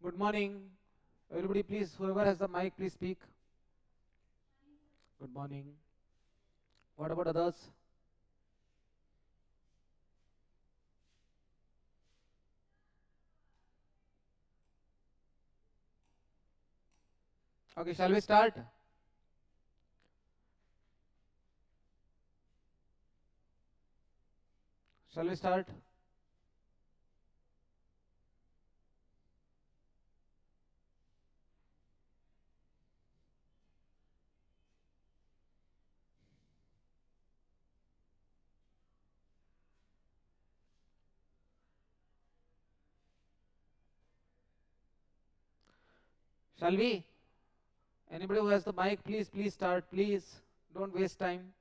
Good morning. Everybody please, whoever has the mic, please speak. Good morning. What about others? Okay, shall we start? Shall we start? Shall we? Anybody who has the mic, please start, please. Don't waste time.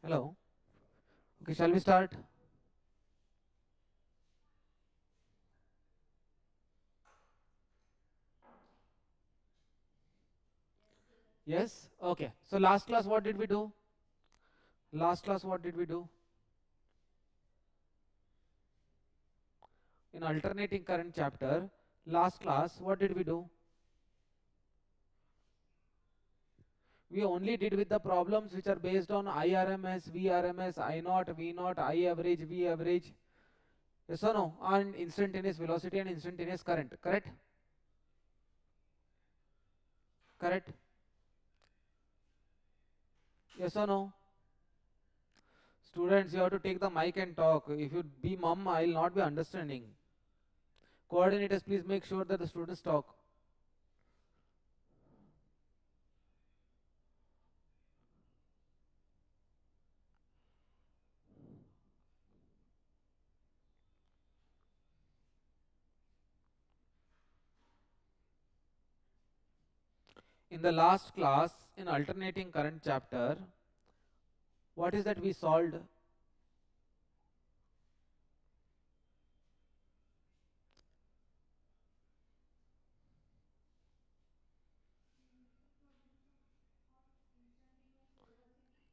Hello. Okay, shall we start? Yes? Okay. So last class what did we do? Last class what did we do? In alternating current chapter, last class what did we do? We only did with the problems which are based on IRMS, VRMS, I naught, V naught, I average, V average. Yes or no? And instantaneous velocity and instantaneous current. Correct? Correct? Yes or no? Students, you have to take the mic and talk. If you be mum, I will not be understanding. Coordinators, please make sure that the students talk. In the last class, in alternating current chapter, what is that we solved?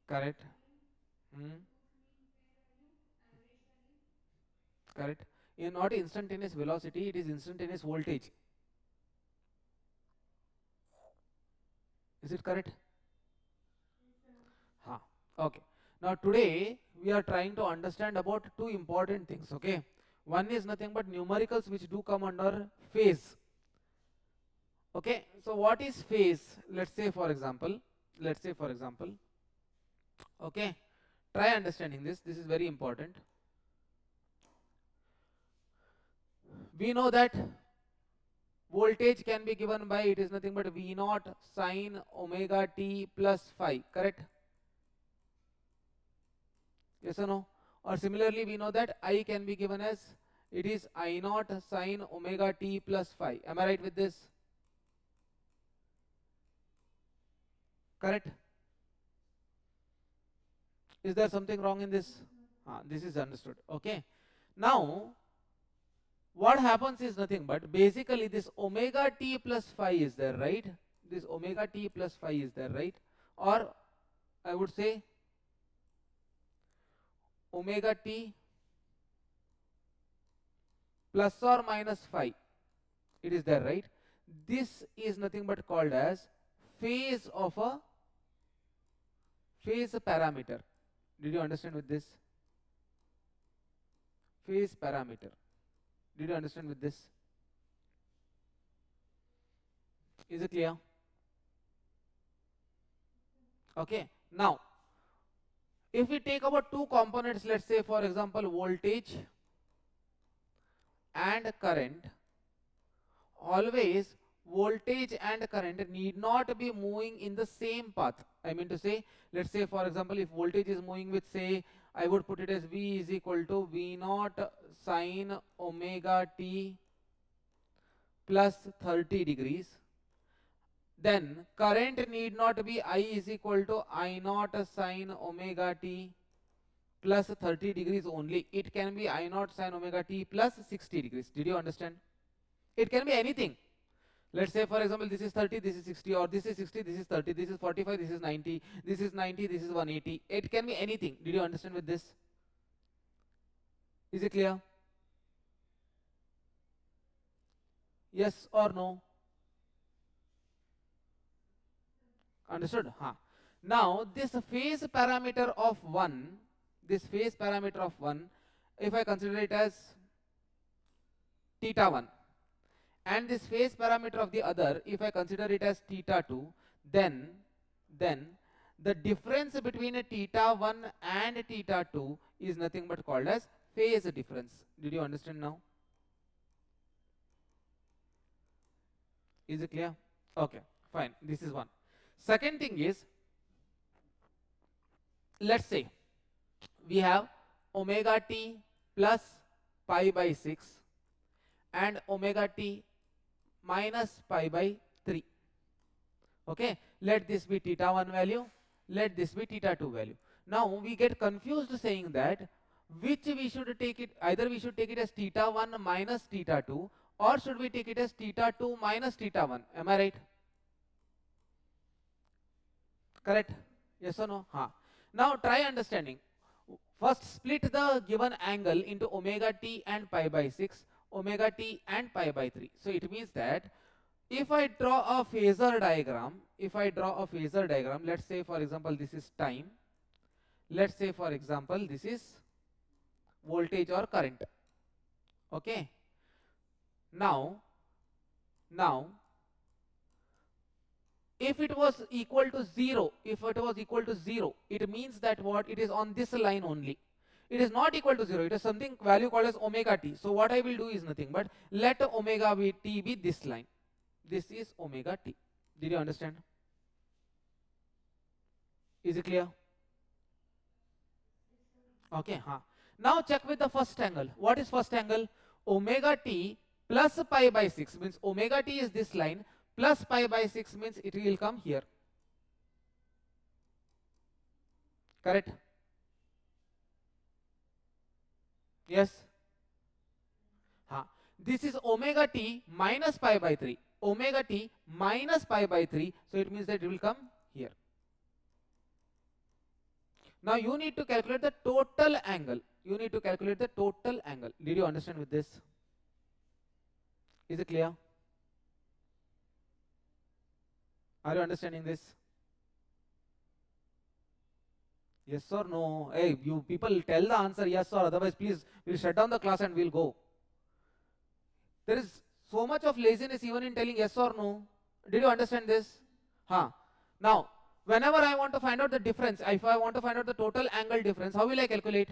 Correct? Hmm? Correct? In not instantaneous velocity, it is instantaneous voltage. Is it correct? Ha. Okay. Now today we are trying to understand about two important things. Okay. One is nothing but numericals which do come under phase. Okay. So what is phase? Let's say for example. Let's say for example. Okay. Try understanding this. This is very important. We know that voltage can be given by, it is nothing but V naught sine omega t plus phi. Correct? Yes or no? Or similarly we know that I can be given as, it is I naught sine omega t plus phi. Am I right with this? Correct? Is there something wrong in this? This is understood. Okay. Now what happens is nothing but basically this omega t plus phi is there, right? This omega t plus phi is there, right? Or I would say omega t plus or minus phi, it is there, right? This is nothing but called as phase of a phase parameter. Did you understand with this? Phase parameter. Did you understand with this? Is it clear? Okay. Now if we take about two components, let's say for example voltage and current, always voltage and current need not be moving in the same path. I mean to say, let's say for example, if voltage is moving with, say, I would put it as V is equal to V naught sine omega t plus 30 degrees, then current need not be I is equal to I naught sine omega t plus 30 degrees only. It can be I naught sine omega t plus 60 degrees. Did you understand? It can be anything. Let's say for example, this is 30, this is 60, or this is 60, this is 30, this is 45, this is 90, this is 90, this is 180. It can be anything. Did you understand with this? Is it clear? Yes or no? Understood? Huh. Now this phase parameter of 1, if I consider it as theta 1, and this phase parameter of the other, if I consider it as theta 2, then the difference between a theta 1 and a theta 2 is nothing but called as phase difference. Did you understand now? Is it clear? Okay, fine. This is one. Second thing is, let's say we have omega t plus pi by 6 and omega t minus pi by 3. Okay, let this be theta 1 value, let this be theta 2 value. Now we get confused saying that which we should take it, either we should take it as theta 1 minus theta 2, or should we take it as theta 2 minus theta 1. Am I right? Correct? Yes or no? Ha. Now try understanding. First split the given angle into omega t and pi by 6, omega t and pi by 3. So it means that if I draw a phasor diagram, let's say for example this is time, let's say for example this is voltage or current. Okay. Now if it was equal to 0, it means that what? It is on this line only. It is not equal to 0, it is something value called as omega t. So what I will do is nothing but let omega t be this line. This is omega t. Did you understand? Is it clear? Okay, huh. Now check with the first angle. What is first angle? Omega t plus pi by 6 means omega t is this line, plus pi by 6 means it will come here. Correct? Yes? Huh. This is omega t minus pi by 3. Omega t minus pi by 3. So it means that it will come here. Now you need to calculate the total angle. Did you understand with this? Is it clear? Are you understanding this? Yes or no? Hey, you people tell the answer yes or otherwise please we'll shut down the class and we'll go. There is so much of laziness even in telling yes or no. Did you understand this? Huh. Now, whenever I want to find out the difference, if I want to find out the total angle difference, how will I calculate?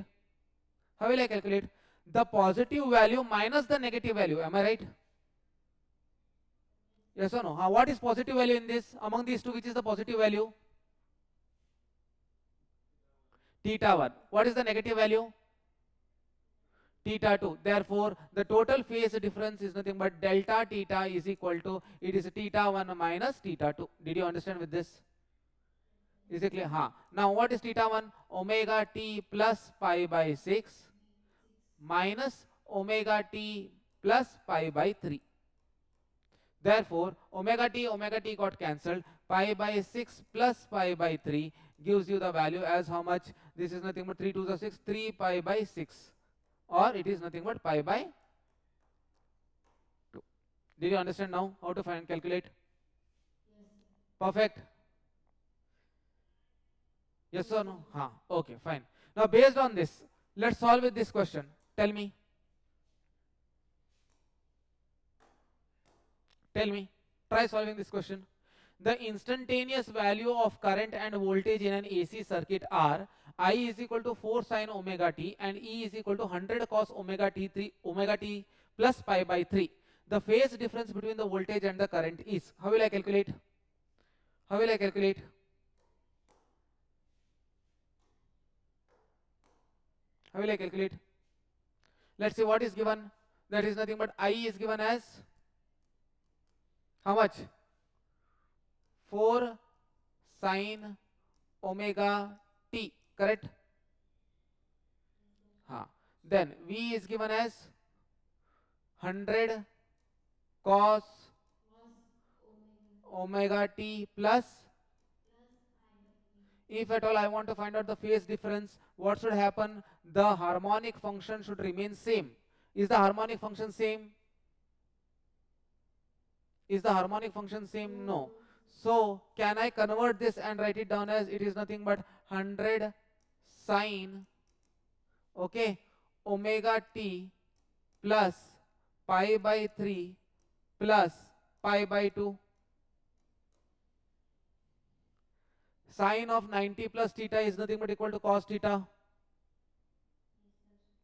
The positive value minus the negative value. Am I right? Yes or no? What is positive value in this? Among these two, which is the positive value? Theta 1. What is the negative value? Theta 2. Therefore, the total phase difference is nothing but delta theta is equal to, it is theta 1 minus theta 2. Did you understand with this? Is it clear? Now, what is theta 1? Omega t plus pi by 6 minus omega t plus pi by 3. Therefore, omega t got cancelled. Pi by 6 plus pi by 3 gives you the value as how much? This is nothing but 3 to the 6, 3 pi by 6. Or it is nothing but pi by 2. Did you understand now how to calculate? Yes. Perfect. Yes or no? Okay, fine. Now based on this, let's solve with this question. Tell me. Try solving this question. The instantaneous value of current and voltage in an AC circuit are I is equal to 4 sin omega t and E is equal to 100 cos omega t plus pi by 3. The phase difference between the voltage and the current is, how will I calculate? How will I calculate? How will I calculate? Let's see what is given. That is nothing but I is given as how much? 4 sine omega t, correct? Then V is given as 100 cos omega t plus, if at all I want to find out the phase difference, what should happen? The harmonic function should remain same. Is the harmonic function same? Is the harmonic function same? No. So can I convert this and write it down as, it is nothing but 100 sine, okay, omega t plus pi by 3 plus pi by 2. Sine of 90 plus theta is nothing but equal to cos theta.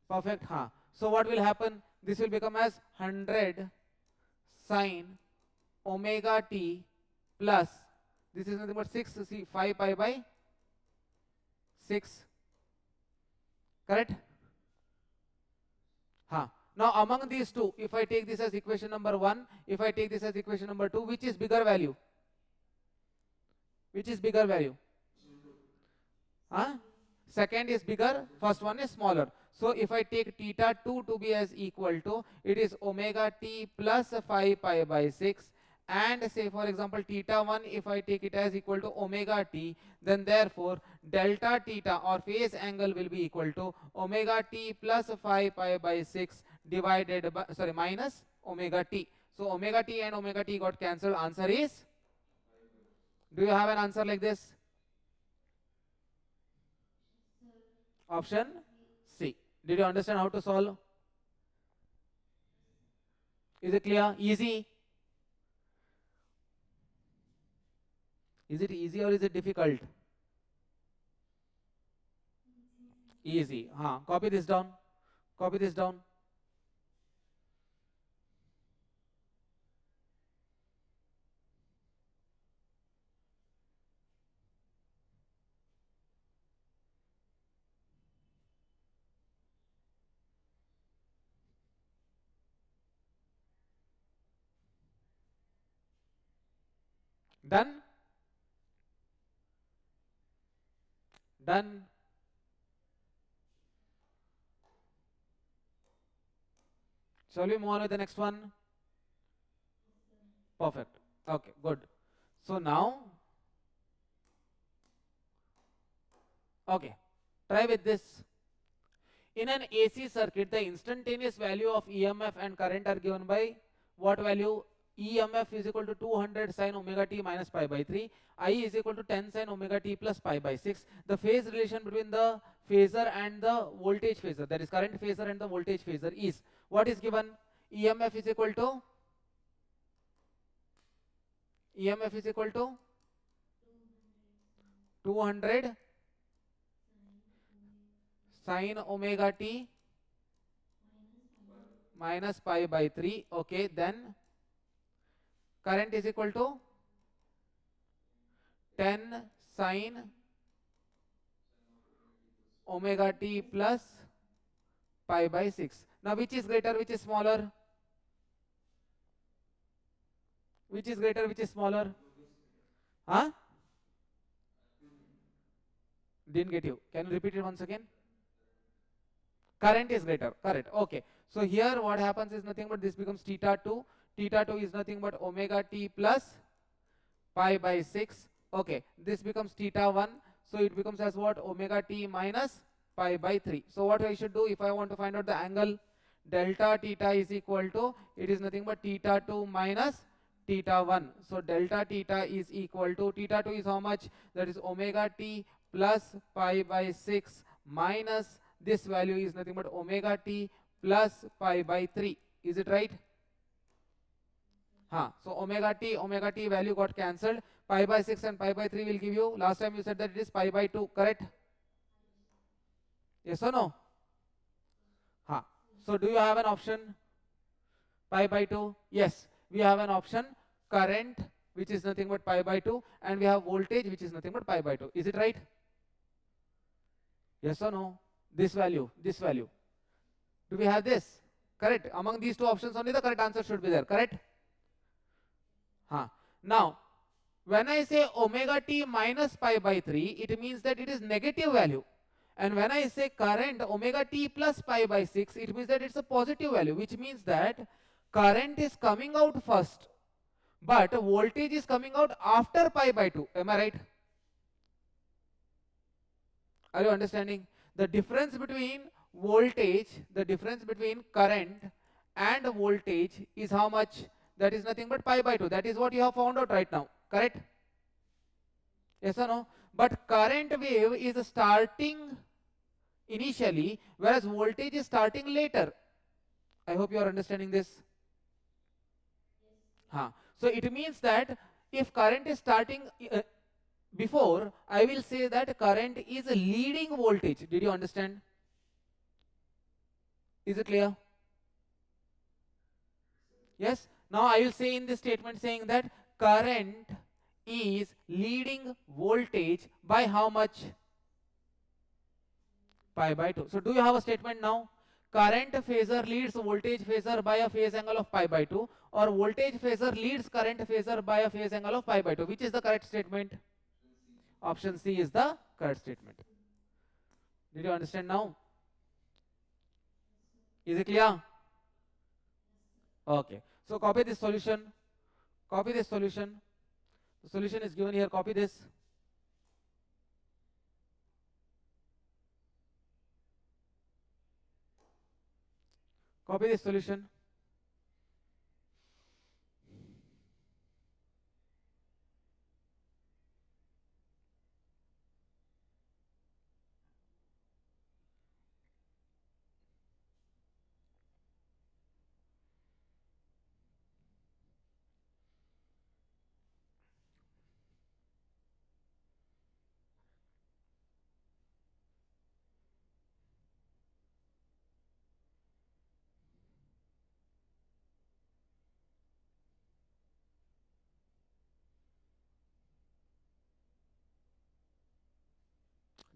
Perfect. So what will happen? This will become as 100 sine omega t plus, this is nothing but 6, see 5 pi by 6. Correct? Now among these two, if I take this as equation number 1, if I take this as equation number 2, which is bigger value? Which is bigger value? Second is bigger, first one is smaller. So if I take theta 2 to be as equal to, it is omega t plus 5 pi by 6, and say for example theta 1, if I take it as equal to omega t, then therefore delta theta or phase angle will be equal to omega t plus 5 pi by 6 divided by, sorry, minus omega t. So omega t and omega t got cancelled. Answer is, do you have an answer like this? Option C. Did you understand how to solve? Is it clear? Easy? Is it easy or is it difficult? Easy. Copy this down. Copy this down. Done? Done? Shall we move on with the next one? Perfect. Okay, good. So now, okay, try with this. In an AC circuit, the instantaneous value of EMF and current are given by what value? EMF is equal to 200 sine omega t minus pi by 3. I is equal to 10 sine omega t plus pi by 6. The phase relation between the phasor and the voltage phasor, that is current phasor and the voltage phasor, is, what is given? EMF is equal to, EMF is equal to 200 sine omega t minus pi by 3. Okay, then current is equal to 10 sine omega t plus pi by 6. Now which is greater, which is smaller? Which is greater, which is smaller? Didn't get you. Can you repeat it once again? Current is greater. Correct. Okay. So here what happens is nothing but this becomes theta 2. Theta 2 is nothing but omega t plus pi by 6. Okay. This becomes theta 1. So it becomes as what? Omega t minus pi by 3. So what I should do if I want to find out the angle? Delta theta is equal to, it is nothing but theta 2 minus theta 1. So delta theta is equal to, theta 2 is how much? That is omega t plus pi by 6 minus this value is nothing but omega t plus pi by 3. Is it right? So omega t value got cancelled. Pi by 6 and pi by 3 will give you, last time you said that it is pi by 2, correct? Yes or no? So do you have an option? pi by 2? Yes, we have an option current, which is nothing but pi by 2, and we have voltage, which is nothing but pi by 2. Is it right? Yes or no? This value, this value. Do we have this? Correct. Among these two options only the correct answer should be there. Correct? Now, when I say omega t minus pi by 3, it means that it is negative value. And when I say current omega t plus pi by 6, it means that it's a positive value, which means that current is coming out first, but voltage is coming out after pi by 2. Am I right? Are you understanding? The difference between voltage, the difference between current and voltage is how much? That is nothing but pi by 2. That is what you have found out right now. Correct? Yes or no? But current wave is starting initially, whereas voltage is starting later. I hope you are understanding this. So it means that if current is starting before, I will say that current is leading voltage. Did you understand? Is it clear? Yes. Now I will say in this statement saying that current is leading voltage by how much? Pi by 2. So do you have a statement now? Current phasor leads voltage phasor by a phase angle of pi by 2, or voltage phasor leads current phasor by a phase angle of pi by 2. Which is the correct statement? Option C is the correct statement. Did you understand now? Is it clear? Okay. So copy this solution. Copy this solution. The solution is given here. Copy this. Copy this solution.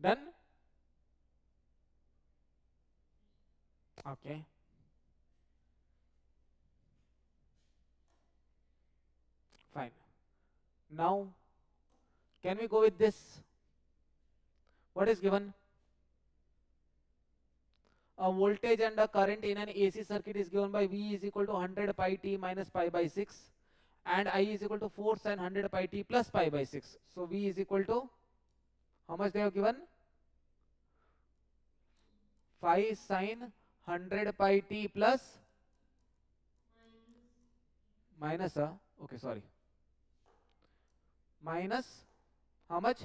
Done? Okay. Fine. Now, can we go with this? What is given? A voltage and a current in an AC circuit is given by V is equal to 100 pi t minus pi by 6, and I is equal to 4 sin 100 pi t plus pi by 6. So V is equal to, how much they have given? 5 sin 100 pi t plus minus, okay, sorry, minus how much?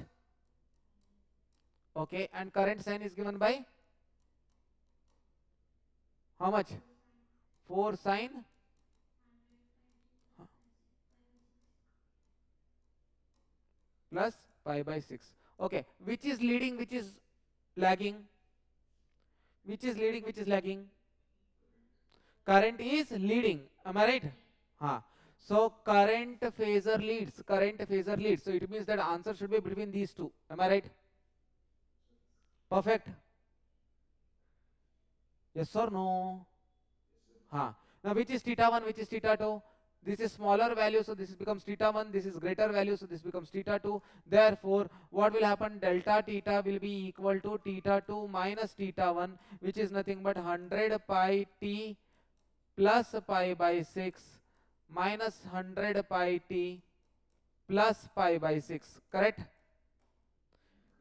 Okay, and current sin is given by how much? 4 sin plus pi by 6. Okay, which is leading, which is lagging? Which is leading, which is lagging? Current is leading. Am I right? So current phasor leads. Current phasor leads. So it means that answer should be between these two. Am I right? Perfect. Yes or no? Now which is theta 1, which is theta 2? This is smaller value, so this becomes theta 1. This is greater value, so this becomes theta 2. Therefore, what will happen? Delta theta will be equal to theta 2 minus theta 1, which is nothing but 100 pi t plus pi by 6 minus 100 pi t plus pi by 6. Correct?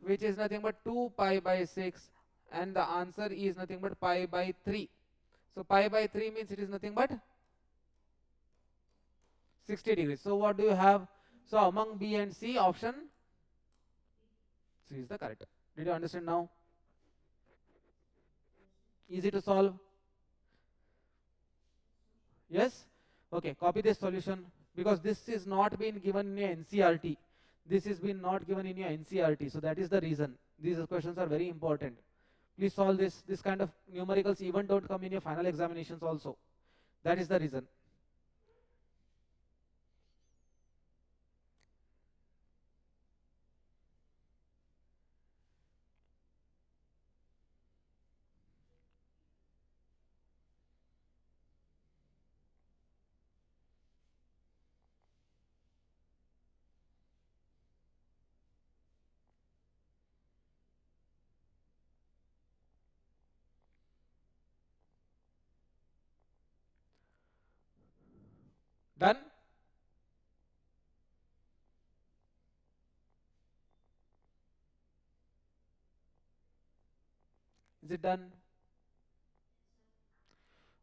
Which is nothing but 2 pi by 6, and the answer is nothing but pi by 3. So pi by 3 means it is nothing but 60 degrees. So what do you have? So among B and C, option C is the correct. Did you understand now? Easy to solve? Yes? Okay, copy this solution, because this is not been given in your NCRT. This is been not given in your NCRT. So that is the reason. These questions are very important. Please solve this. This kind of numericals even don't come in your final examinations also. That is the reason. Done? Is it done?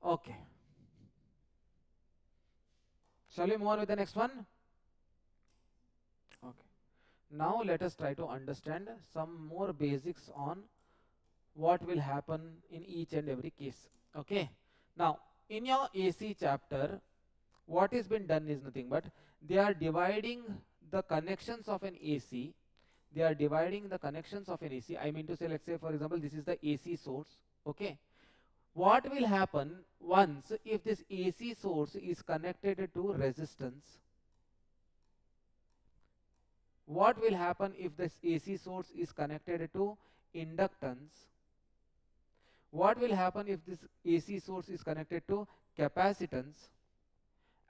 Okay. Shall we move on with the next one? Okay. Now let us try to understand some more basics on what will happen in each and every case. Okay. Now, in your AC chapter, what is been done is nothing but they are dividing the connections of an AC. They are dividing the connections of an AC. I mean to say, let's say, for example, this is the AC source. Okay. What will happen once if this AC source is connected to resistance? What will happen if this AC source is connected to inductance? What will happen if this AC source is connected to capacitance?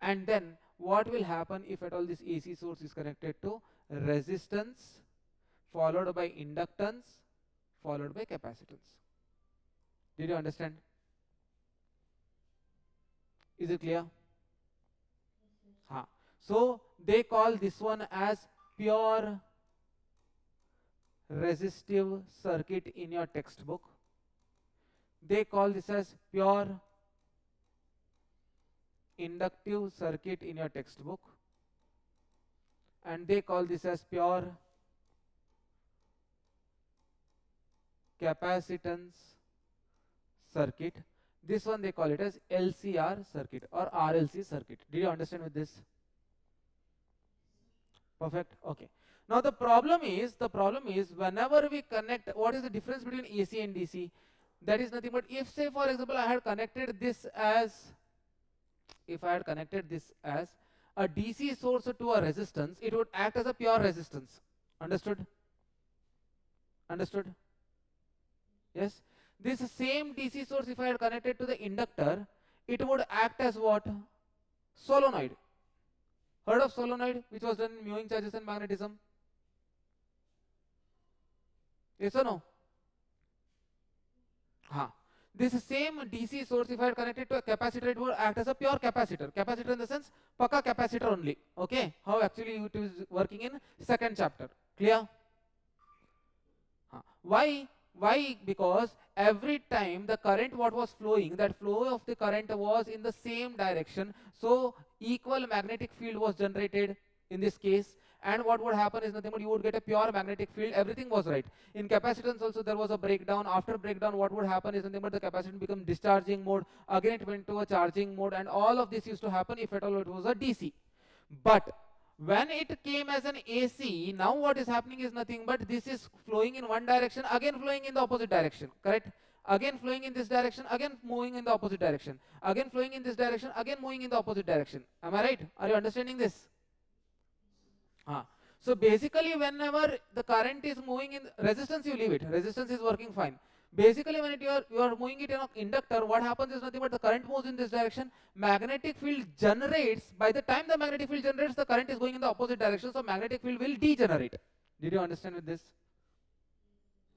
And then what will happen if at all this AC source is connected to resistance followed by inductance followed by capacitance? Did you understand? Is it clear? So they call this one as pure resistive circuit in your textbook. They call this as pure inductive circuit in your textbook, and they call this as pure capacitance circuit. This one they call it as LCR circuit or RLC circuit. Did you understand with this? Perfect. Okay. Now the problem is whenever we connect, what is the difference between AC and DC? That is nothing but, if say for example I had connected this as a DC source to a resistance, it would act as a pure resistance. Understood? Understood? Yes. This same DC source, if I had connected to the inductor, it would act as what? Solenoid. Heard of solenoid, which was done in Mewing charges and magnetism? Yes or no? This same DC source, if I had connected to a capacitor, it would act as a pure capacitor. Capacitor in the sense, pakka capacitor only. Okay, how actually it is working in second chapter. Clear? Why? Because every time the current what was flowing, that flow of the current was in the same direction, so equal magnetic field was generated in this case. And what would happen is nothing but you would get a pure magnetic field. Everything was right. In capacitance also there was a breakdown. After breakdown, what would happen is nothing but the capacitance become discharging mode. Again it went to a charging mode, and all of this used to happen if at all it was a DC. But when it came as an AC, now what is happening is nothing but this is flowing in one direction, again flowing in the opposite direction. Correct? Again flowing in this direction, again moving in the opposite direction. Again flowing in this direction, again moving in the opposite direction. Am I right? Are you understanding this? So basically whenever the current is moving in resistance, you leave it. Resistance is working fine. Basically when you are moving it in an inductor, what happens is nothing but the current moves in this direction. Magnetic field generates. By the time the magnetic field generates, the current is going in the opposite direction. So magnetic field will degenerate. Did you understand with this?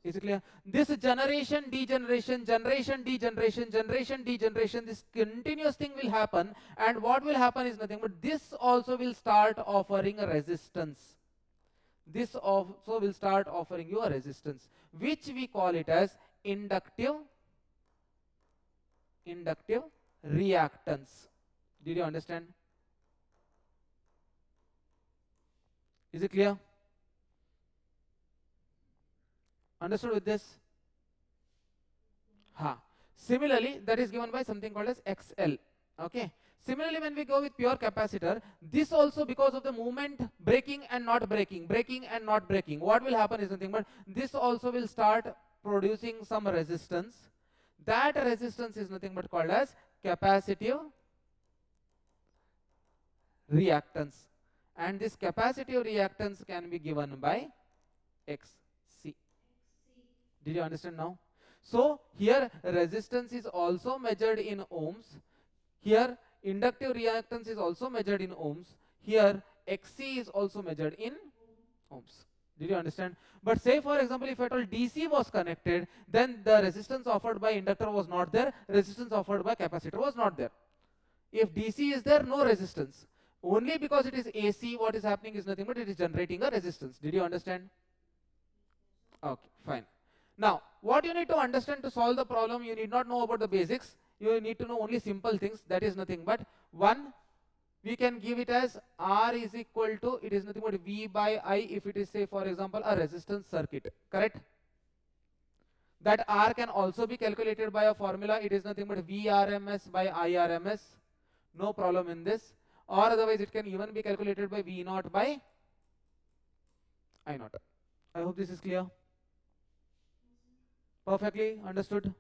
Is it clear? This generation, degeneration, generation, degeneration, generation, degeneration, this continuous thing will happen. And what will happen is nothing but this also will start offering a resistance. This also will start offering you a resistance, which we call it as inductive reactance. Did you understand? Is it clear? Understood with this? Similarly, that is given by something called as XL. Okay. Similarly, when we go with pure capacitor, this also, because of the movement breaking and not breaking, what will happen is nothing but this also will start producing some resistance. That resistance is nothing but called as capacitive reactance. And this capacitive reactance can be given by XC. Did you understand now? So here resistance is also measured in ohms. Here inductive reactance is also measured in ohms. Here XC is also measured in ohms. Did you understand? But say for example, if at all DC was connected, then the resistance offered by inductor was not there, resistance offered by capacitor was not there. If DC is there, no resistance. Only because it is AC, what is happening is nothing but it is generating a resistance. Did you understand? Okay, fine. Now, what you need to understand to solve the problem, you need not know about the basics. You need to know only simple things. That is nothing but one. We can give it as R is equal to, it is nothing but V by I if it is, say, for example, a resistance circuit. Correct? That R can also be calculated by a formula. It is nothing but VRMS by IRMS. No problem in this. Or otherwise, it can even be calculated by V naught by I naught. I hope this is clear. Perfectly understood?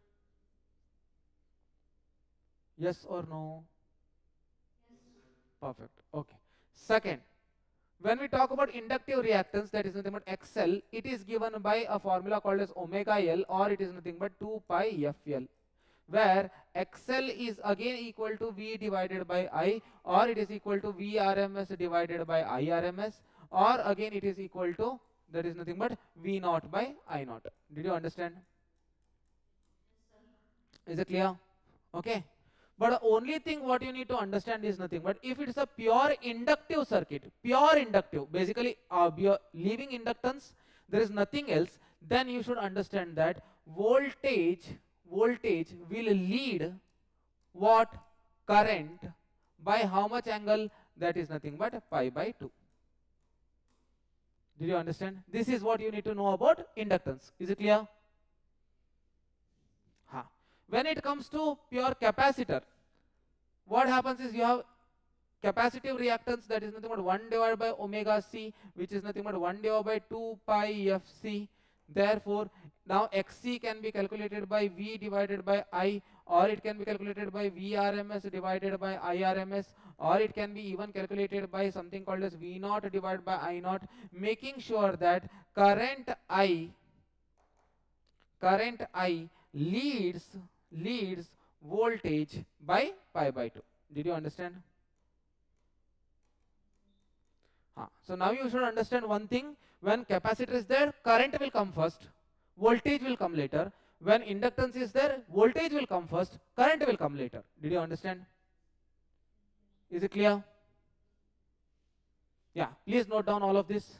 Yes or no? Perfect. Okay. Second, when we talk about inductive reactance, that is nothing but XL, it is given by a formula called as omega L, or it is nothing but 2 pi FL, where XL is again equal to V divided by I, or it is equal to VRMS divided by IRMS, or again it is equal to, that is nothing but V naught by I naught. Did you understand? Is it clear? Okay. But the only thing what you need to understand is nothing but if it is a pure inductive circuit, pure inductive, basically leaving inductance, there is nothing else, then you should understand that voltage will lead what? Current by how much angle? That is nothing but pi by 2. Did you understand? This is what you need to know about inductance. Is it clear? When it comes to pure capacitor, what happens is you have capacitive reactance, that is nothing but 1 divided by omega C, which is nothing but 1 divided by 2 pi Fc. Therefore, now Xc can be calculated by V divided by I, or it can be calculated by VRMS divided by IRMS, or it can be even calculated by something called as V naught divided by I naught, making sure that current I leads voltage by pi by 2. Did you understand? So now you should understand one thing. When capacitor is there, current will come first, voltage will come later. When inductance is there, voltage will come first, current will come later. Did you understand? Is it clear? Yeah, please note down all of this.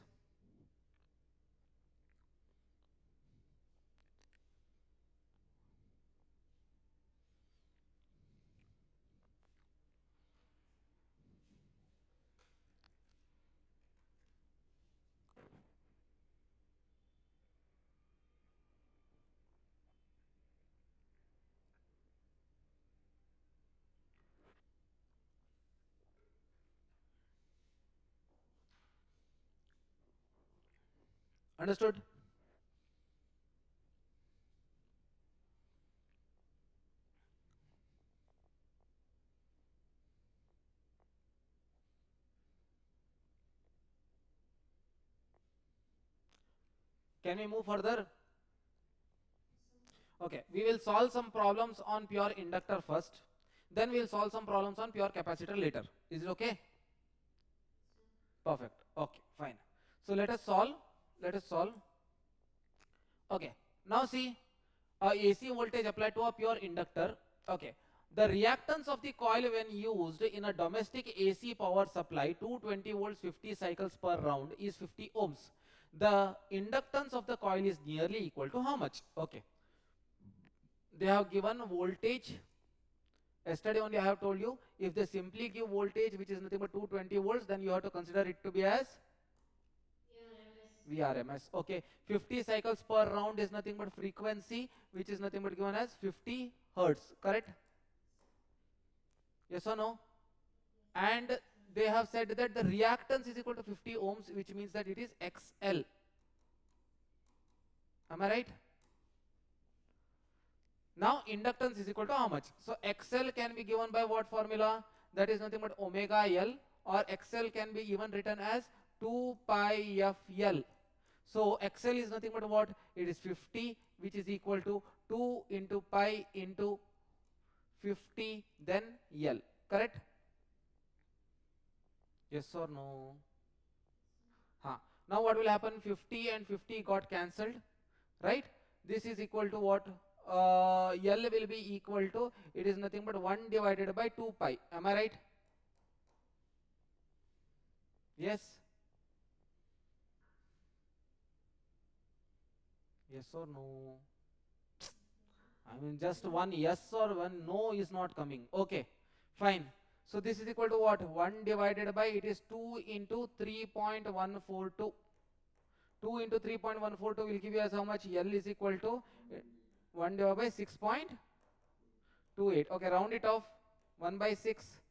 Understood? Can we move further? Okay, we will solve some problems on pure inductor first, then we will solve some problems on pure capacitor later. Is it okay? Perfect. Okay, fine. So let us solve. Okay, now see, AC voltage applied to a pure inductor. Okay, the reactance of the coil when used in a domestic AC power supply, 220 volts 50 cycles per round, is 50 ohms. The inductance of the coil is nearly equal to how much? Okay, they have given voltage. Yesterday only I have told you, if they simply give voltage which is nothing but 220 volts, then you have to consider it to be as VRMS. Okay, 50 cycles per round is nothing but frequency, which is nothing but given as 50 hertz. Correct? Yes or no? And they have said that the reactance is equal to 50 ohms, which means that it is XL. Am I right? Now inductance is equal to how much? So XL can be given by what formula? That is nothing but omega L, or XL can be even written as 2 pi FL. So XL is nothing but what? It is 50, which is equal to 2 into pi into 50, then L. Correct? Yes or no? Now what will happen? 50 and 50 got cancelled, right? This is equal to what? L will be equal to, it is nothing but 1 divided by 2 pi. Am I right? Yes, yes or no? I mean, just one yes or one no is not coming. Okay, fine. So this is equal to what? 1 divided by, it is 2 into 3.142. 2 into 3.142 will give you as how much? L is equal to 1 divided by 6.28. Okay, round it off. 1 by 6.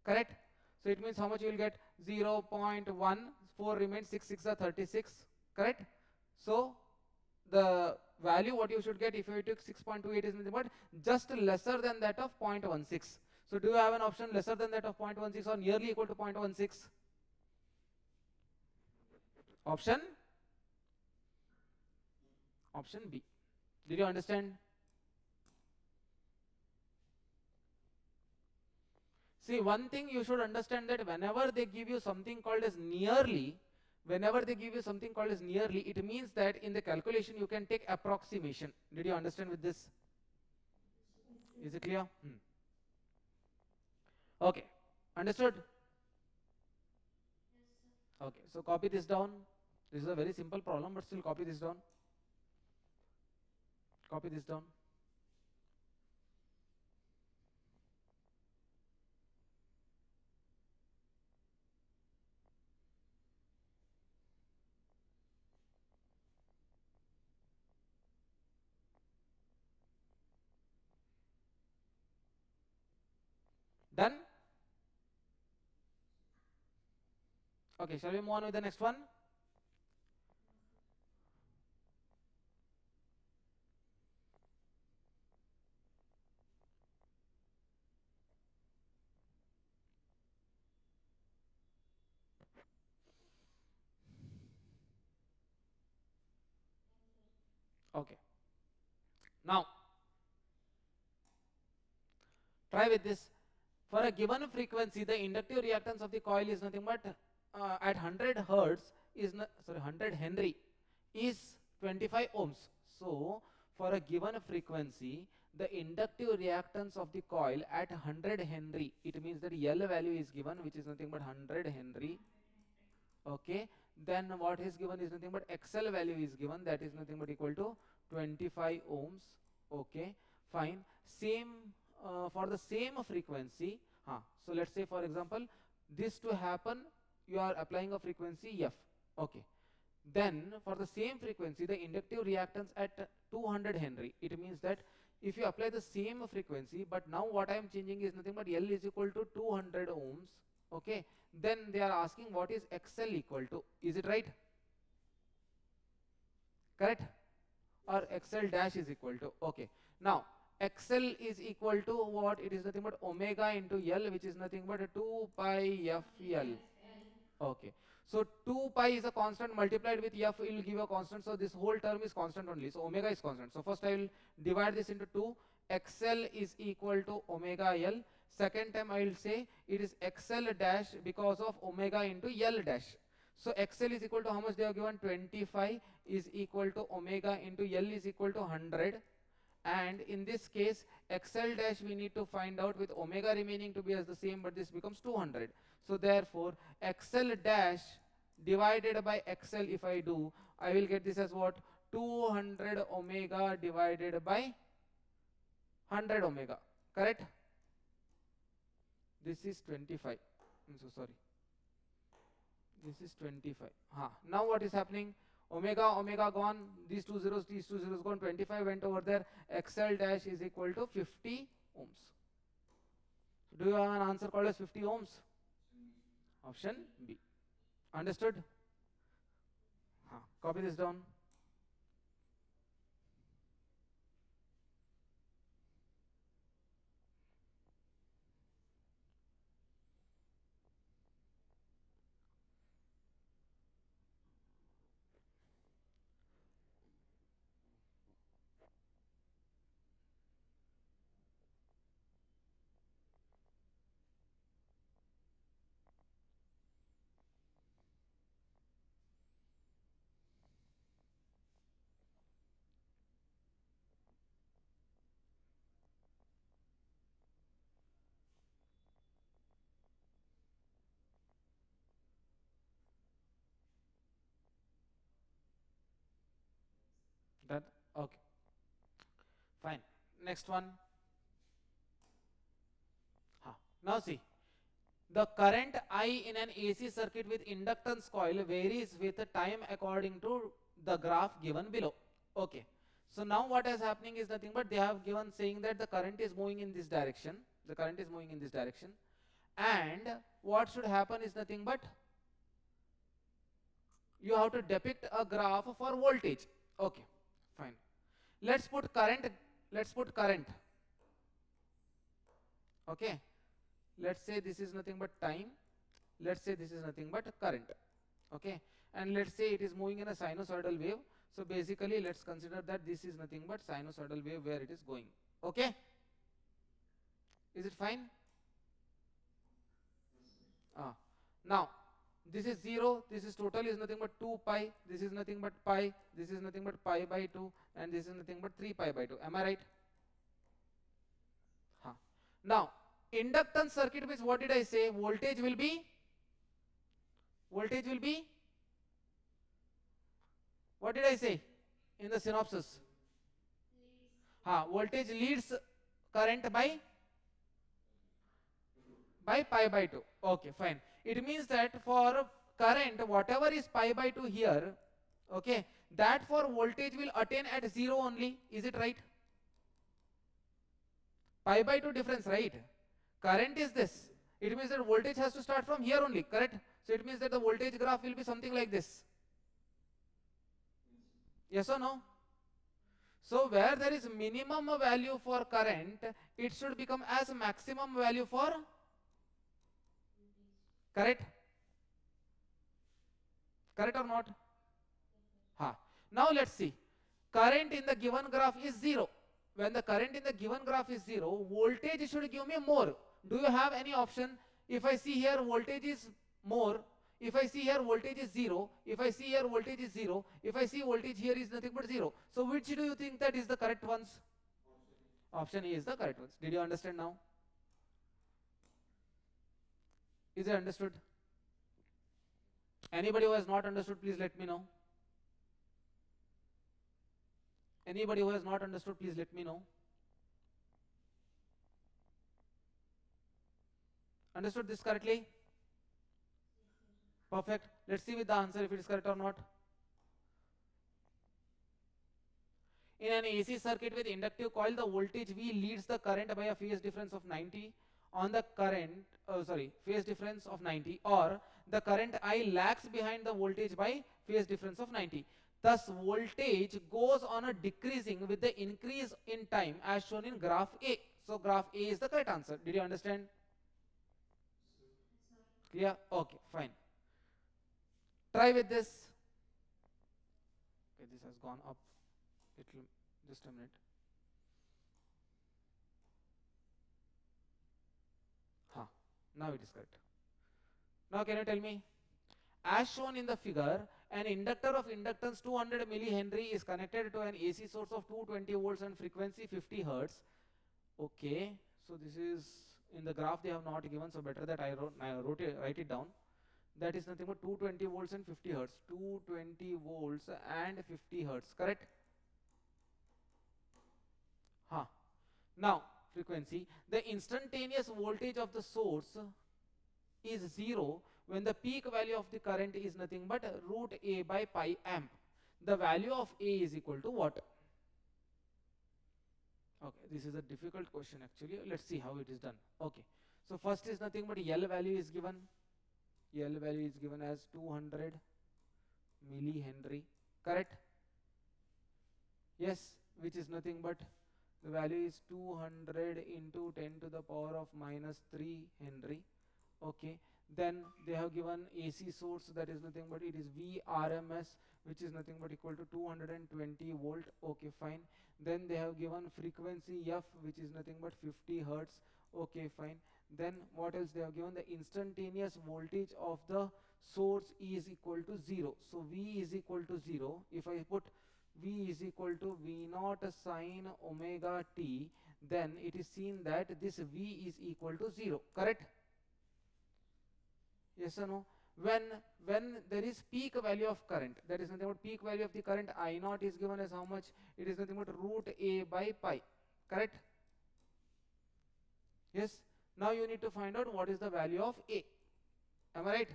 Correct? So it means how much you will get? 0.1. 4 remains, 6 6 are 36. Correct? So the value what you should get if you took 6.28 is nothing but just lesser than that of 0.16. So do you have an option lesser than that of 0.16 or nearly equal to 0.16? Option? Option B. Did you understand? See, one thing you should understand, that whenever they give you something called as nearly, it means that in the calculation you can take approximation. Did you understand with this? Is it clear? Okay. Understood? Okay. So copy this down. This is a very simple problem, but still copy this down. Copy this down. Done? Okay. Shall we move on with the next one? Okay. Now, try with this. For a given frequency, the inductive reactance of the coil is nothing but at 100 hertz is 100 Henry is 25 ohms. So for a given frequency, the inductive reactance of the coil at 100 Henry, it means that L value is given, which is nothing but 100 Henry. Okay, then what is given is nothing but XL value is given, that is nothing but equal to 25 ohms. Okay, fine. Same for the same frequency. So let's say for example, this to happen, you are applying a frequency F. Okay, then for the same frequency, the inductive reactance at 200 Henry, it means that if you apply the same frequency, but now what I am changing is nothing but L is equal to 200 ohms. Okay, then they are asking what is XL equal to. Is it right? Correct? Or XL dash is equal to. Okay, now XL is equal to what? It is nothing but omega into L, which is nothing but 2 pi FL. Okay, so 2 pi is a constant, multiplied with F will give a constant, so this whole term is constant only, so omega is constant. So first I will divide this into 2. XL is equal to omega L. Second time I will say it is XL dash because of omega into L dash. So XL is equal to how much they have given? 25 is equal to omega into L is equal to 100. And in this case XL dash we need to find out with omega remaining to be as the same, but this becomes 200. So therefore XL dash divided by XL, if I do, I will get this as what? 200 omega divided by 100 omega. Correct? This is 25. I'm so sorry. This is 25. Now what is happening? Omega gone, these two zeros gone, 25 went over there. XL dash is equal to 50 ohms. So do you have an answer called as 50 ohms? Option B. Understood? Copy this down. Done. Okay, fine. Next one. Now see, the current I in an AC circuit with inductance coil varies with the time according to the graph given below. Okay. So now what is happening is nothing but they have given saying that the current is moving in this direction. The current is moving in this direction. And what should happen is nothing but you have to depict a graph for voltage. Okay, fine. Let's put current. Let's put current. Okay. Let's say this is nothing but time. Let's say this is nothing but current. Okay, and let's say it is moving in a sinusoidal wave. So basically let's consider that this is nothing but sinusoidal wave where it is going. Okay, is it fine? Now this is 0, this is total is nothing but 2 pi, this is nothing but pi, this is nothing but pi by 2, and this is nothing but 3 pi by 2. Am I right? Now inductance circuit means what did I say? Voltage will be what did I say in the synopsis? Voltage leads current by pi by 2. Okay, fine. It means that for current, whatever is pi by 2 here, okay, that for voltage will attain at 0 only. Is it right? Pi by 2 difference, right? Current is this. It means that voltage has to start from here only, correct? So it means that the voltage graph will be something like this. Yes or no? So where there is minimum value for current, it should become as maximum value for, correct? Correct or not? Now let's see. Current in the given graph is 0. When the current in the given graph is 0, voltage should give me more. Do you have any option? If I see here voltage is more, if I see here voltage is 0, if I see here voltage is 0, if I see voltage here is nothing but 0. So which do you think that is the correct ones? Option A is the correct ones. Did you understand now? Is it understood? Anybody who has not understood, please let me know. Anybody who has not understood, please let me know. Understood this correctly? Perfect. Let's see with the answer if it is correct or not. In an AC circuit with inductive coil, the voltage V leads the current by a phase difference of 90 on the current, phase difference of 90, or the current I lags behind the voltage by phase difference of 90. Thus, voltage goes on a decreasing with the increase in time as shown in graph A. So, graph A is the correct answer. Did you understand? Clear? Okay, fine. Try with this. Okay, this has gone up. Just a minute. Now it is correct. Now can you tell me? As shown in the figure, an inductor of inductance 200 millihenry is connected to an AC source of 220 volts and frequency 50 hertz. Okay, so this is in the graph they have not given, so better that I write it down. That is nothing but 220 volts and 50 hertz. 220 volts and 50 hertz, correct? Now frequency, the instantaneous voltage of the source is 0 when the peak value of the current is nothing but root A by pi amp. The value of A is equal to what? Okay, this is a difficult question actually. Let's see how it is done. Okay, so first is nothing but L value is given. L value is given as 200 millihenry, correct? Yes, which is nothing but the value is 200 into 10 to the power of minus 3 Henry. Okay, then they have given AC source, that is nothing but it is VRMS, which is nothing but equal to 220 volt. Okay, fine. Then they have given frequency F, which is nothing but 50 hertz. Okay, fine. Then what else they have given? The instantaneous voltage of the source is equal to 0. So V is equal to 0. If I put V is equal to V naught sine omega t, then it is seen that this V is equal to 0, correct? Yes or no? when there is peak value of current, that is nothing but peak value of the current I naught is given as how much? It is nothing but root A by pi, correct? Yes. Now you need to find out what is the value of A. Am I right?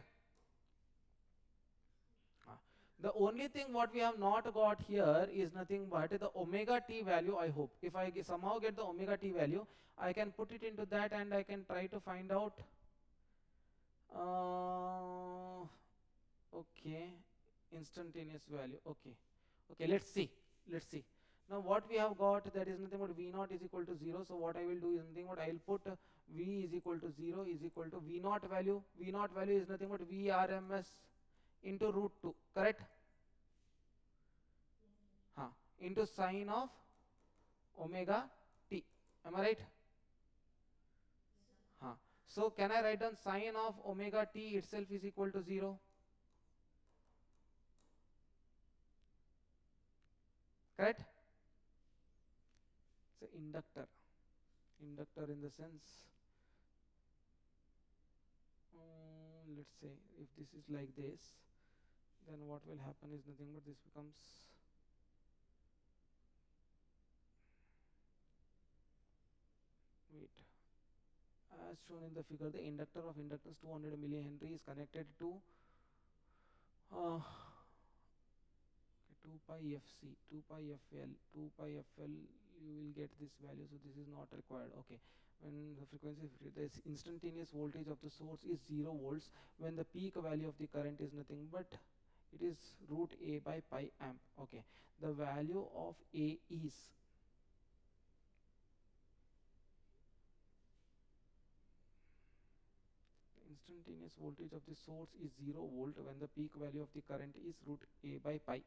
The only thing what we have not got here is nothing but the omega t value. I hope if I somehow get the omega t value, I can put it into that and I can try to find out. Okay, instantaneous value. Okay, okay. Let's see. Now what we have got, that is nothing but V naught is equal to 0. So what I will do is nothing but I will put V is equal to 0 is equal to V naught value. V naught value is nothing but V RMS into root 2, correct? Into sine of omega t. Am I right? So can I write down sine of omega t itself is equal to 0? Correct? It's an inductor. Inductor in the sense, let's say if this is like this, then what will happen is nothing but this becomes, wait, as shown in the figure, the inductor of inductance 200 millihenry is connected to 2 pi fc, 2 pi fl, 2 pi fl, you will get this value, so this is not required. Okay, when the frequency, the instantaneous voltage of the source is 0 volts, when the peak value of the current is nothing but it is root A by pi amp. Okay, the value of A is instantaneous voltage of the source is 0 volt when the peak value of the current is root A by pi.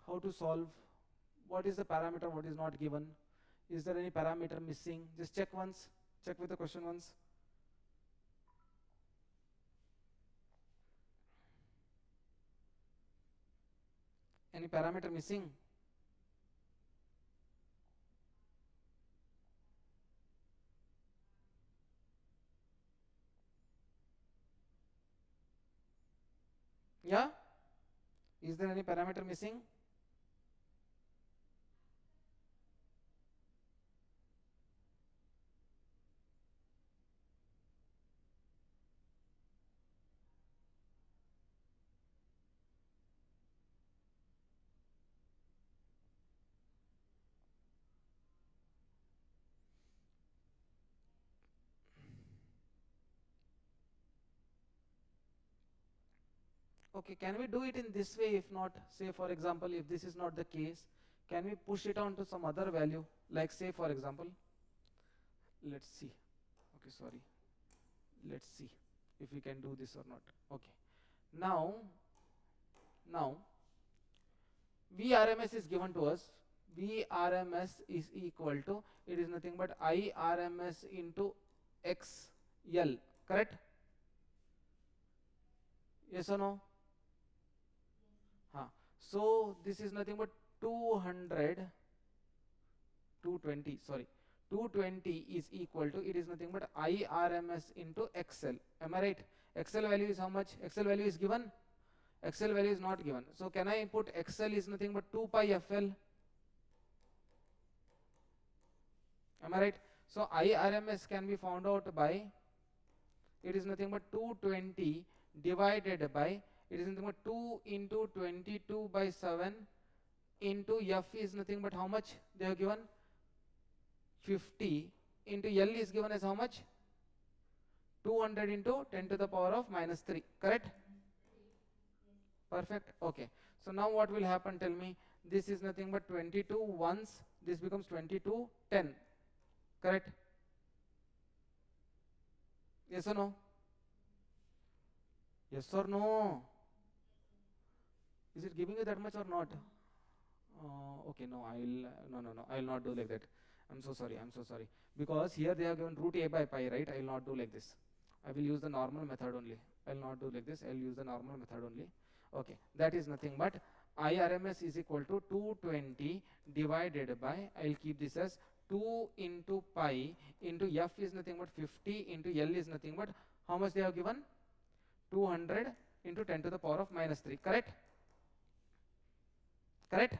How to solve? What is the parameter? What is not given? Is there any parameter missing? Just check once. Check with the question once. Any parameter missing? Yeah? Is there any parameter missing? Okay, can we do it in this way? If not, say for example, if this is not the case, can we push it on to some other value? Like say for example, let's see. Okay, sorry. Let's see if we can do this or not. Okay. Now Vrms is given to us. Vrms is equal to, it is nothing but Irms into XL, correct? Yes or no? So this is nothing but 200, 220, sorry, 220 is equal to, it is nothing but Irms into XL. Am I right? XL value is how much? XL value is given? XL value is not given. So can I put XL is nothing but 2 pi FL? Am I right? So Irms can be found out by, it is nothing but 220 divided by, it is nothing but 2 into 22 by 7 into F is nothing but how much they have given? 50 into L is given as how much? 200 into 10 to the power of minus 3, correct? Perfect. Okay, so now what will happen, tell me? This is nothing but 22 once, this becomes 22 10, correct? Yes or no? Yes or no? Is it giving you that much or not? Okay, no, I will not do like that. I'm so sorry. Because here they have given root A by pi, right? I will not do like this. I will use the normal method only. I will not do like this. I will use the normal method only. Okay, that is nothing but Irms is equal to 220 divided by, I will keep this as 2 into pi into f is nothing but 50 into L is nothing but how much they have given? 200 into 10 to the power of minus 3. Correct? Correct?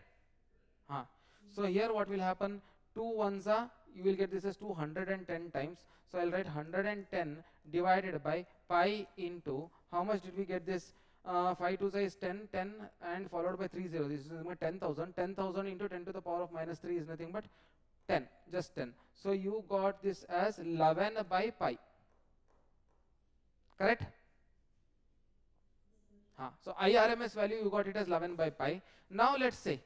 So here what will happen? 2 ones are, you will get this as 210 times. So I'll write 110 divided by pi into how much did we get this? 5 2 is 10, 10 and followed by 3 0. This is 10,000. 10,000 into 10 to the power of minus 3 is nothing but 10, just 10. So you got this as 11 by pi. Correct? So IRMS value you got it as 11 by pi. Now let's say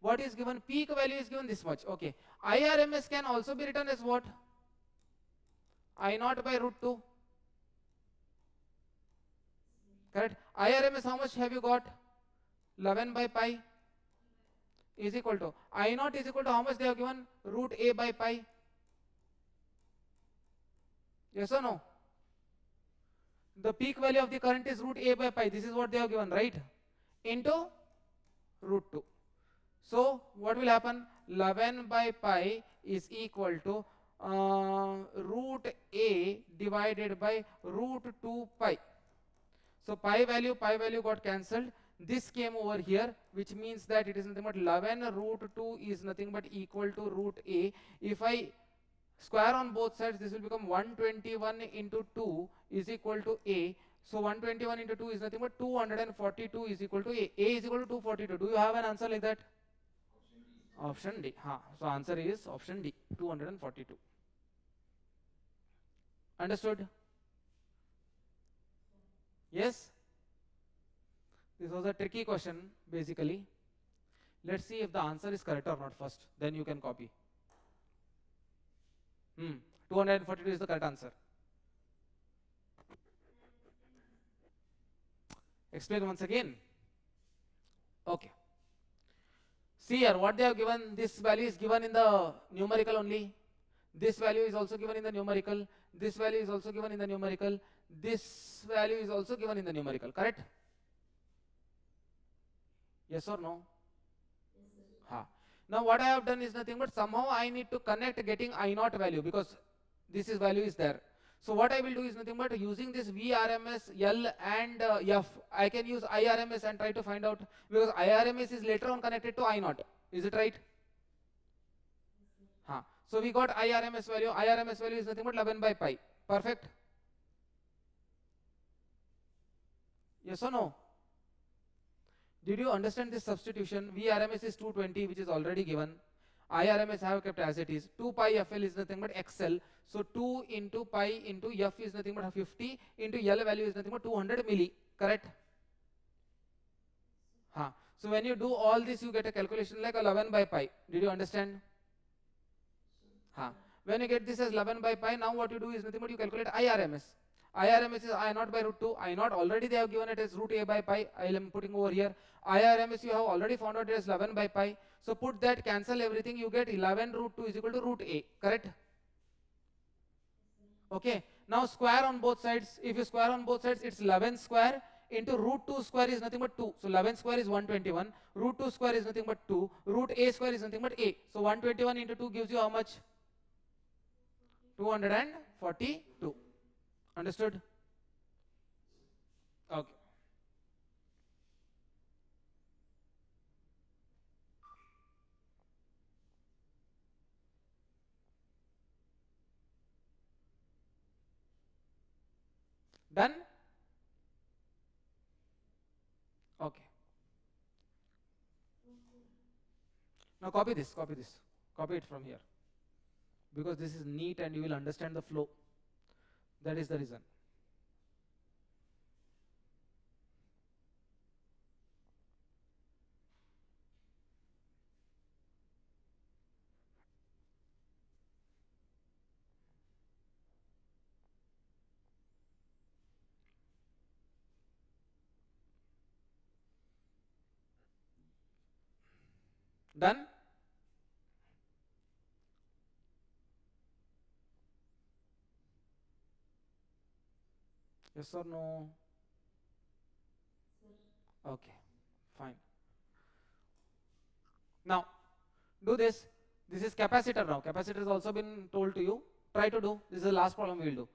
what is given, peak value is given this much. Okay, IRMS can also be written as what? I naught by root 2. Correct? IRMS how much have you got? 11 by pi is equal to I naught is equal to how much they have given? Root A by pi. Yes or no? The peak value of the current is root A by pi. This is what they have given, right? Into root 2. So what will happen? 11 by pi is equal to root A divided by root 2 pi. So pi value got cancelled. This came over here, which means that it is nothing but 11 root 2 is nothing but equal to root A. If I square on both sides, this will become 121 into 2 is equal to A. So 121 into 2 is nothing but 242 is equal to A. A is equal to 242. Do you have an answer like that? Option D. So answer is option D, 242. Understood? Yes? This was a tricky question basically. Let's see if the answer is correct or not first. Then you can copy. 242 is the correct answer. Explain once again. Okay. See here, what they have given, this value is given in the numerical only. This value is also given in the numerical. This value is also given in the numerical. This value is also given in the numerical. Correct? Yes or no? Yes, now what I have done is nothing but somehow I need to connect getting I naught value because this is value is there. So what I will do is nothing but using this VRMS, L and F, I can use IRMS and try to find out, because IRMS is later on connected to I naught. Is it right? So we got IRMS value. IRMS value is nothing but 11 by pi. Perfect? Yes or no? Did you understand this substitution? VRMS is 220, which is already given. IRMS I have kept as it is. 2 pi FL is nothing but XL. So 2 into pi into F is nothing but 50 into L value is nothing but 200 milli. Correct? So when you do all this, you get a calculation like 11 by pi. Did you understand? When you get this as 11 by pi, now what you do is nothing but you calculate IRMS. IRMS is I naught by root 2. I naught already they have given it as root A by pi. I am putting over here. IRMS you have already found out it is 11 by pi. So put that, cancel everything. You get 11 root 2 is equal to root A. Correct? Okay. Now square on both sides. If you square on both sides, it's 11 square into root 2 square is nothing but 2. So 11 square is 121. Root 2 square is nothing but 2. Root A square is nothing but A. So 121 into 2 gives you how much? 242. Understood? Okay. Done? Okay. Now copy this, copy it from here. Because this is neat and you will understand the flow. That is the reason. Done? Yes or no? Okay, fine. Now, do this. This is capacitor now. Capacitor has also been told to you. Try to do. This is the last problem we will do.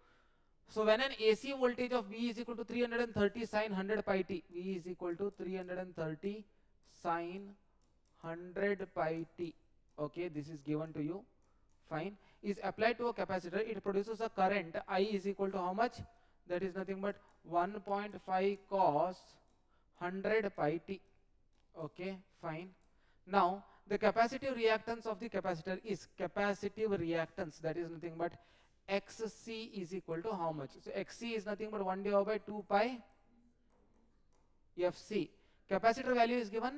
So when an AC voltage of V is equal to 330 sine 100 pi t, V is equal to 330 sine 100 pi t. Okay, this is given to you. Fine. Is applied to a capacitor, it produces a current I is equal to how much? That is nothing but 1.5 cos 100 pi t. Okay, fine. Now the capacitive reactance of the capacitor is capacitive reactance, that is nothing but XC is equal to how much? So XC is nothing but 1 divided by 2 pi FC. Capacitor value is given.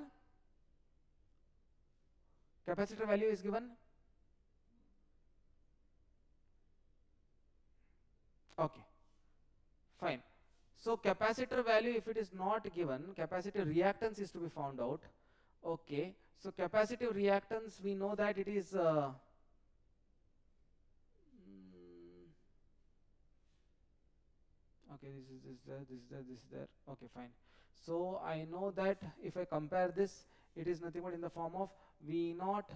Capacitor value is given. Okay, fine. So capacitor value, if it is not given, capacitive reactance is to be found out. Okay, so capacitive reactance, we know that it is okay, this is there, this is there, this is there. Okay, fine. So I know that if I compare this, it is nothing but in the form of V naught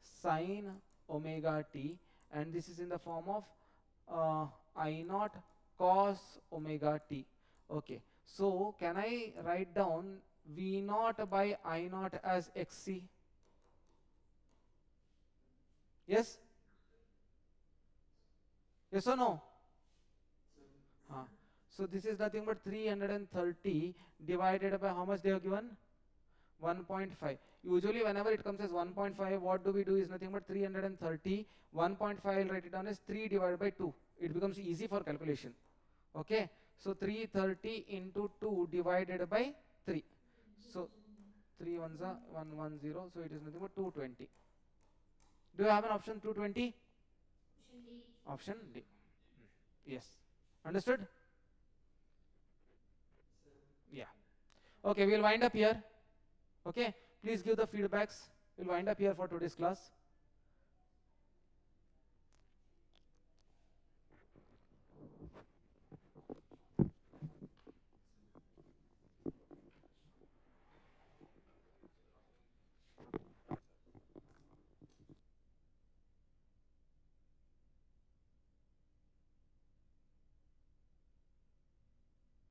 sine omega t, and this is in the form of I naught cos omega t. Okay, so can I write down V naught by I naught as XC? Yes? Yes or no? So this is nothing but 330 divided by how much they have given? 1.5. Usually whenever it comes as 1.5, what do we do is nothing but 330. 1.5, I'll write it down as 3 divided by 2. It becomes easy for calculation. Okay, so 330 into 2 divided by 3. So 3 ones are 110, so it is nothing but 220. Do you have an option 220? Option D. Yes. Understood? Yeah. Okay, we'll wind up here. Okay, please give the feedbacks. We'll wind up here for today's class.